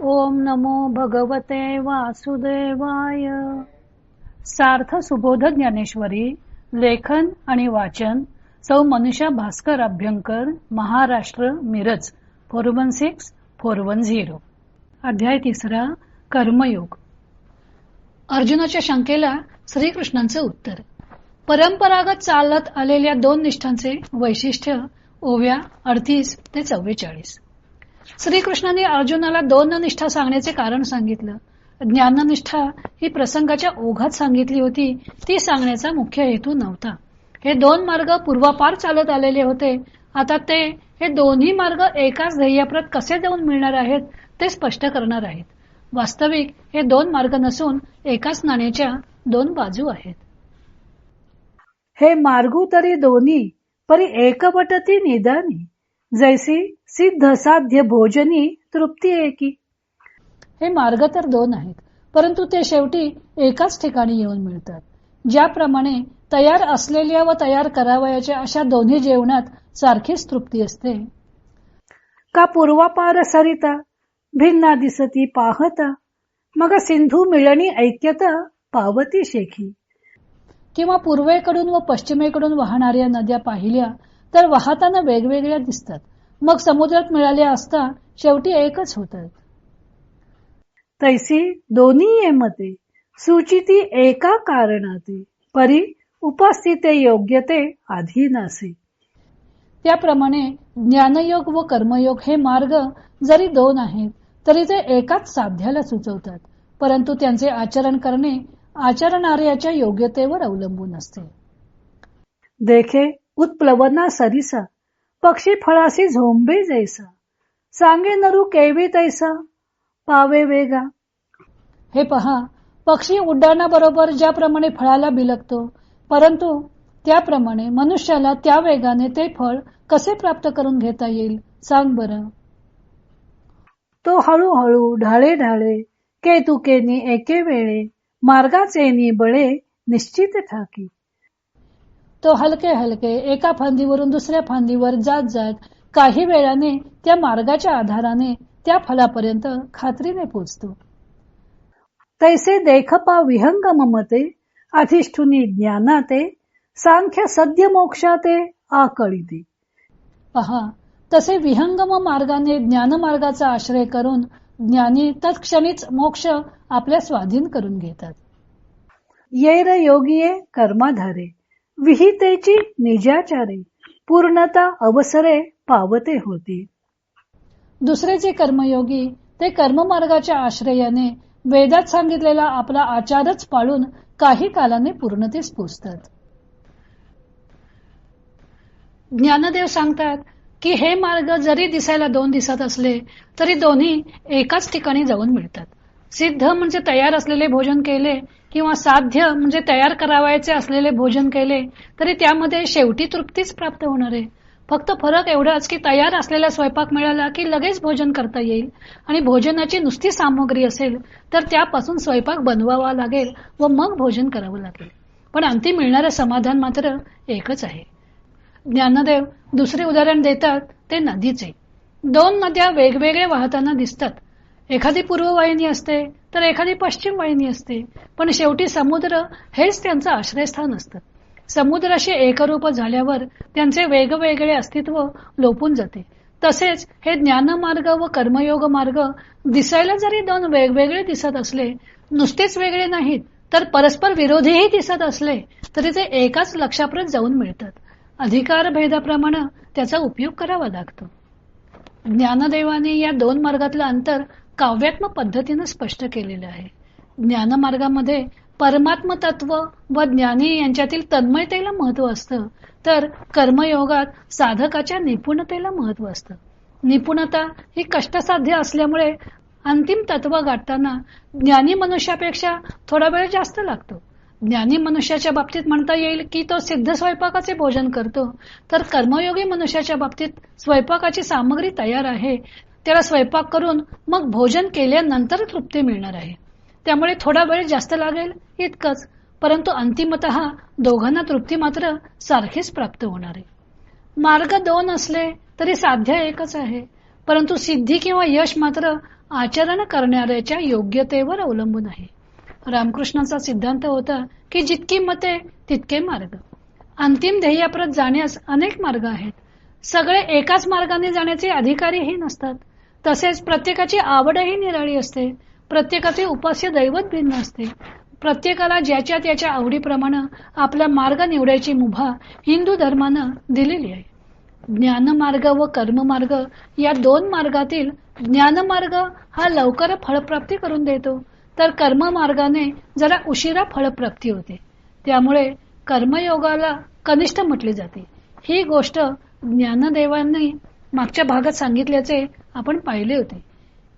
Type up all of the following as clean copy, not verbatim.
ओम नमो भगवते वासुदेवाय. सार्थ सुबोध ज्ञानेश्वरी. लेखन आणि वाचन सौ मनीषा भास्कर अभ्यंकर, महाराष्ट्र, मिरज 416410. अध्याय 3. कर्मयोग. अर्जुनाच्या शंकेला श्रीकृष्णांचे उत्तर. परंपरागत चालत आलेल्या दोन निष्ठांचे वैशिष्ट्य. ओव्या 38 ते 44. श्रीकृष्णांनी अर्जुनाला दोन निष्ठा सांगण्याचे कारण सांगितलं. ज्ञाननिष्ठा ही प्रसंगाच्या ओघात सांगितली होती, ती सांगण्याचा मुख्य हेतू नव्हता. हे दोन मार्ग पूर्वापार चालत आलेले होते. आता हे दोन्ही मार्ग एकाच ध्येयप्रत कसे जाऊन मिळणार आहेत ते स्पष्ट करणार आहेत. वास्तविक हे दोन मार्ग नसून एकाच नाण्याच्या दोन बाजू आहेत. हे मार्गू तरी दोन्ही, परी एकवटती निदानी, जैसी सिद्ध साध्य भोजनी तृप्ती एकी. हे मार्ग तर दोन आहेत, परंतु ते शेवटी एकाच ठिकाणी येऊन मिळतात. ज्याप्रमाणे तयार असलेल्या व तयार करावयाच्या अशा दोन्ही जेवणात सारखीच तृप्ती असते. का पूर्वापार सरिता भिन्ना दिसती पाहता, मग सिंधू मिळणी ऐक्यता पावती शेखी. किंवा पूर्वेकडून व पश्चिमेकडून वाहणाऱ्या नद्या पाहिल्या तर वाहताना वेगवेगळ्या दिसतात, मग समुद्रात मिळाल्या असता शेवटी एकच होतात. तैसी दोन्ही येमते सुचिती एका कारणाते, परी उपस्थिते योग्यते अधीनासी. त्याप्रमाणे ज्ञानयोग व कर्मयोग हे मार्ग जरी दोन आहेत तरी ते एकाच साध्याला सुचवतात, परंतु त्यांचे आचरण करणे आचरणाऱ्याच्या योग्यतेवर अवलंबून असते. देखे उत्प्लवना सरिसा, पक्षी फळासी झोंबे जैसा, सांगे नरू केवी तैसा पावे वेगा. हे पहा, पक्षी उड्डाणाबरोबर ज्याप्रमाणे फळाला बिलगतो, परंतु त्याप्रमाणे मनुष्याला त्या वेगाने ते फळ कसे प्राप्त करून घेता येईल, सांग बरं. तो हळूहळू ढाळे ढाळे केतुकेनी एके वेळे, मार्गाचे निबळे निश्चित ठाकी. तो हलके हलके एका फांदीवरून दुसऱ्या फांदीवर जात जात काही वेळाने त्या मार्गाच्या आधाराने त्या फळापर्यंत खात्रीने पोचतो. तैसे देखपा विहंगम मते, अधिष्ठुनी ज्ञानाते, सांख्य सद्य मोक्षाते आकळीते. पहा, तसे विहंगम मार्गाने ज्ञानमार्गाचा आश्रय करून ज्ञानी तत्क्षणीच मोक्ष आपल्या स्वाधीन करून घेतात. येर योगिये कर्माधारे, विहितेची निजाचारे, पूर्णता अवसरे पावते होती. दुसरे जे कर्मयोगी ते कर्ममार्गाच्या आश्रयाने वेदात सांगितलेला आपला आचारच पाळून काही कालाने पूर्णतेस पोचतात. ज्ञानदेव सांगतात की हे मार्ग जरी दिसायला दोन दिसत असले तरी दोन्ही एकाच ठिकाणी जाऊन मिळतात. सिद्ध म्हणजे तयार असलेले भोजन केले किंवा साध्य म्हणजे तयार करावायचे असलेले भोजन केले तरी त्यामध्ये शेवटी तृप्तीच प्राप्त होणार आहे. फक्त फरक एवढाच की तयार असलेला स्वयंपाक मिळाला की लगेच भोजन करता येईल, आणि भोजनाची नुसती सामग्री असेल तर त्यापासून स्वयंपाक बनवावा लागेल व मग भोजन करावं लागेल. पण अंतिम मिळणारं समाधान मात्र एकच आहे. ज्ञानदेव दुसरे उदाहरण देतात ते नदीचे. दोन नद्या वेगवेगळे वाहताना दिसतात. एखादी पूर्व वाहिनी असते तर एखादी पश्चिम वाहिनी असते, पण शेवटी समुद्र हेच त्यांचं आश्रयस्थान असतं. समुद्राशी एकरूप झाल्यावर त्यांचे वेगवेगळे अस्तित्व लोपून जाते. तसेच हे ज्ञानमार्ग व कर्मयोग मार्ग दिसायला जरी दोन वेगवेगळे दिसत असले, नुसतेच वेगळे नाहीत तर परस्पर विरोधीही दिसत असले तरी ते एकाच लक्ष्याप्रत जाऊन मिळतात. अधिकार भेदाप्रमाणे त्याचा उपयोग करावा लागतो. ज्ञानदेवाने या दोन मार्गातलं अंतर काव्यात्मक पद्धतीने स्पष्ट केलेलं आहे. ज्ञानमार्गामध्ये परमात्म तत्व व ज्ञानी यांच्यातील तन्मयतेला महत्व असतं, तर कर्मयोगात साधकाच्या निपुणतेला महत्व असतं. निपुणता ही कष्टसाध्य असल्यामुळे अंतिम तत्व गाठताना ज्ञानी मनुष्यापेक्षा थोडा वेळ जास्त लागतो. ज्ञानी मनुष्याच्या बाबतीत म्हणता येईल की तो सिद्ध स्वयंपाकाचे भोजन करतो, तर कर्मयोगी मनुष्याच्या बाबतीत स्वयंपाकाची सामग्री तयार आहे, त्याला स्वयंपाक करून मग भोजन केल्यानंतर तृप्ती मिळणार आहे. त्यामुळे थोडा वेळ जास्त लागेल इतकंच, परंतु अंतिमतः दोघांना तृप्ती मात्र सारखीच प्राप्त होणार आहे. मार्ग दोन असले तरी साध्य एकच आहे, परंतु सिद्धी किंवा यश मात्र आचरण करणाऱ्याच्या योग्यतेवर अवलंबून आहे. रामकृष्णाचा सिद्धांत होता की जितकी मते तितके मार्ग. अंतिम ध्येयाप्रत जाण्यास अनेक मार्ग आहेत. सगळे एकाच मार्गाने जाण्याचे अधिकारीही नसतात. तसेच प्रत्येकाची आवडही निराळी असते. प्रत्येकाचे उपास्य दैवत भिन्न असते. प्रत्येकाला ज्याच्या त्याच्या आवडीप्रमाणे आपला मार्ग निवडायची मुभा हिंदू धर्मानं दिलेली आहे. ज्ञानमार्ग व कर्ममार्ग या दोन मार्गातील ज्ञानमार्ग हा लवकर फळप्राप्ती करून देतो, तर कर्ममार्गाने जरा उशिरा फळप्राप्ती होते. त्यामुळे कर्मयोगाला कनिष्ठ म्हटले जाते. ही गोष्ट ज्ञानदेवांनी मागच्या भागात सांगितल्याचे आपण पाहिले होते.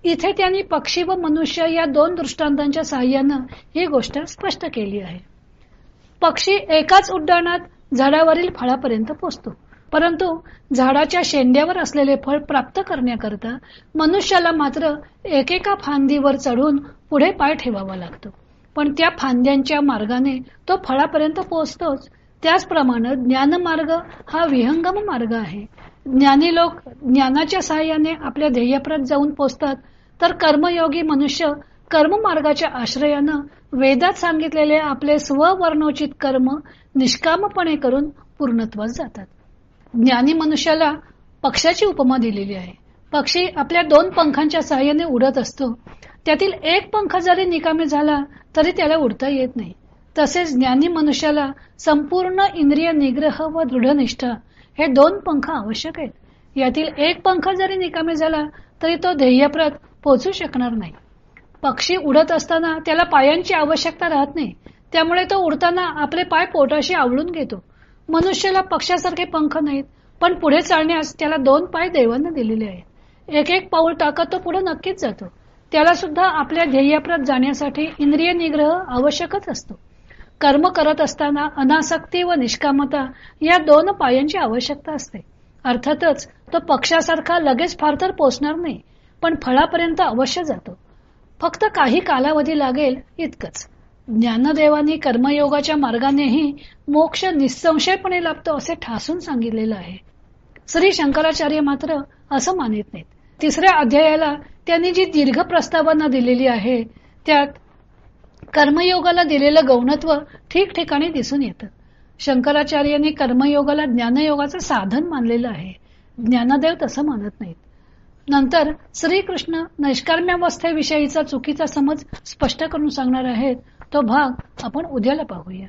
इथे त्यांनी पक्षी व मनुष्य या दोन दृष्टांतांच्या साहाय्याने ही गोष्ट स्पष्ट केली आहे. पक्षी एकाच उड्डाणात झाडावरील फळापर्यंत पोहोचतो, परंतु झाडाच्या शेंड्यावर असलेले फळ प्राप्त करण्याकरता मनुष्याला मात्र एकेका फांदीवर चढून पुढे पाय ठेवावा लागतो. पण त्या फांद्यांच्या मार्गाने तो फळापर्यंत पोहोचतोच. त्याचप्रमाणे ज्ञानमार्ग हा विहंगम मार्ग आहे. ज्ञानी लोक ज्ञानाच्या सहाय्याने आपल्या ध्येयप्रत जाऊन पोहोचतात, तर कर्मयोगी मनुष्य कर्ममार्गाच्या आश्रयानं वेदात सांगितलेले आपले स्ववर्णोचित कर्म निष्कामपणे करून पूर्णत्वास जातात. ज्ञानी मनुष्याला पक्षाची उपमा दिलेली आहे. पक्षी आपल्या दोन पंखांच्या सहाय्याने उडत असतो. त्यातील एक पंख जरी निकामी झाला तरी त्याला उडता येत नाही. तसेच ज्ञानी मनुष्याला संपूर्ण इंद्रिय निग्रह व दृढनिष्ठा हे दोन पंख आवश्यक आहेत. यातील एक पंख जरी निकामी झाला तरी तो ध्येयप्रत पोहोचू शकणार नाही. पक्षी उडत असताना त्याला पायांची आवश्यकता राहत नाही. त्यामुळे तो उडताना आपले पाय पोटाशी आवळून घेतो. मनुष्याला पक्षासारखे पंख नाहीत, पण पुढे चालण्यास त्याला दोन पाय देवाने दिलेले आहेत. एक एक पाऊल टाकत तो पुढे नक्कीच जातो. त्याला सुद्धा आपल्या ध्येयाप्रत जाण्यासाठी इंद्रिय निग्रह आवश्यकच असतो. कर्म करत असताना अनासक्ती व निष्कामता या दोन पायांची आवश्यकता असते. अर्थातच तो पक्षासारखा लगेच फार तर पोचणार नाही, पण फळापर्यंत अवश्य जातो. फक्त काही कालावधी लागेल इतकंच. ज्ञानदेवानी कर्मयोगाच्या मार्गानेही मोक्ष निसंशयपणे लाभतो असे ठासून सांगितलेलं आहे. श्री शंकराचार्य मात्र असं मानित नाहीत. 3ऱ्या अध्यायाला त्यांनी जी दीर्घ प्रस्तावना दिलेली आहे त्यात कर्मयोगाला दिलेलं गौणत्व ठिकठिकाणी दिसून येतं. शंकराचार्यांनी कर्मयोगाला ज्ञानयोगाचं साधन मानलेलं आहे. ज्ञानदेव तसं मानत नाहीत. नंतर श्रीकृष्ण नैष्कर्म्यावस्थेविषयीचा चुकीचा समज स्पष्ट करून सांगणार आहेत. तो भाग आपण उद्याला पाहूया.